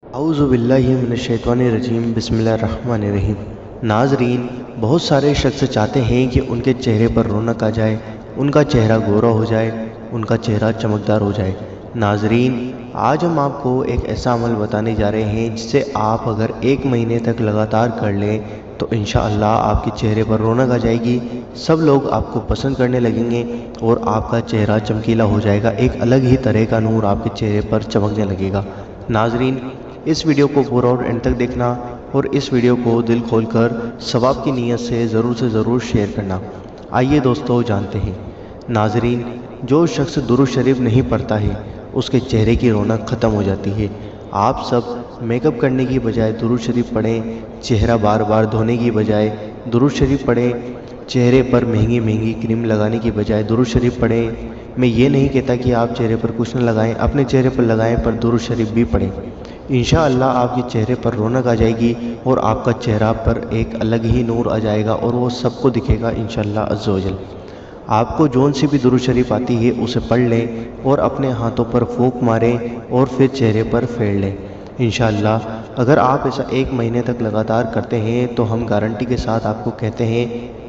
اعوذ باللہ من الشیطان الرجیم، بسم اللہ الرحمن الرحیم۔ ناظرین، بہت سارے شخص چاہتے ہیں کہ ان کے چہرے پر رونق آ جائے، ان کا چہرہ گورا ہو جائے، ان کا چہرہ چمکدار ہو جائے۔ ناظرین، آج ہم آپ کو ایک ایسا عمل بتانے جا رہے ہیں جس سے آپ اگر 1 مہینے تک لگاتار کر لیں تو انشاءاللہ آپ کے چہرے پر رونق آ جائے گی، سب لوگ آپ کو پسند کرنے لگیں گے اور آپ کا چہرہ چمکیلا ہو جائے گا، ایک الگ ہی طرح کا نور آپ کے چہرے پر چمکنے لگے گا۔ ناظرین، اس ویڈیو کو پورا اور اینڈ تک دیکھنا اور اس ویڈیو کو دل کھول کر ثواب کی نیت سے ضرور شیئر کرنا۔ آئیے دوستو جانتے ہیں۔ ناظرین، جو شخص درود شریف نہیں پڑھتا ہے اس کے چہرے کی رونق ختم ہو جاتی ہے۔ آپ سب میک اپ کرنے کی بجائے درود شریف پڑھیں، چہرہ بار بار دھونے کی بجائے درود شریف پڑھیں، چہرے پر مہنگی کریم لگانے کی بجائے درود شریف پڑھیں۔ میں یہ نہیں کہتا کہ آپ چہرے پر کچھ نہ لگائیں، اپنے چہرے پر لگائیں پر درود شریف بھی پڑھیں۔ انشاءاللہ آپ کے چہرے پر رونق آ جائے گی اور آپ کا چہرہ پر ایک الگ ہی نور آ جائے گا اور وہ سب کو دکھے گا انشاءاللہ عز و جل۔ آپ کو جون سی بھی درود شریف آتی ہے اسے پڑھ لیں اور اپنے ہاتھوں پر پھونک ماریں اور پھر چہرے پر پھیر لیں۔ انشاءاللہ اگر آپ ایسا 1 مہینے تک لگاتار کرتے ہیں تو ہم گارنٹی کے ساتھ آپ کو کہتے ہیں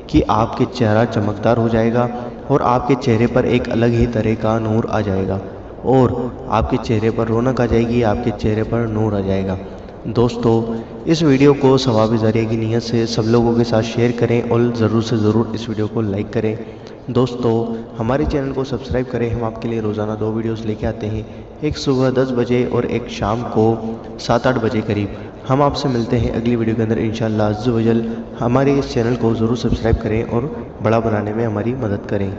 کہ آپ کے چہرہ چمکدار ہو جائے گا اور آپ کے چہرے پر ایک الگ ہی طرح کا نور آ جائے گا اور آپ کے چہرے پر رونق آ جائے گی، آپ کے چہرے پر نور آ جائے گا۔ دوستو، اس ویڈیو کو ثواب ذریعہ کی نیت سے سب لوگوں کے ساتھ شیئر کریں اور ضرور اس ویڈیو کو لائک کریں۔ دوستو، ہمارے چینل کو سبسکرائب کریں، ہم آپ کے لیے روزانہ 2 ویڈیوز لے کے آتے ہیں، ایک صبح 10 بجے اور ایک شام کو 7-8 بجے قریب۔ ہم آپ سے ملتے ہیں اگلی ویڈیو کے اندر انشاءاللہ عز و جل۔ ہمارے اس چینل کو ضرور سبسکرائب کریں اور بڑا بنانے میں ہماری مدد کریں۔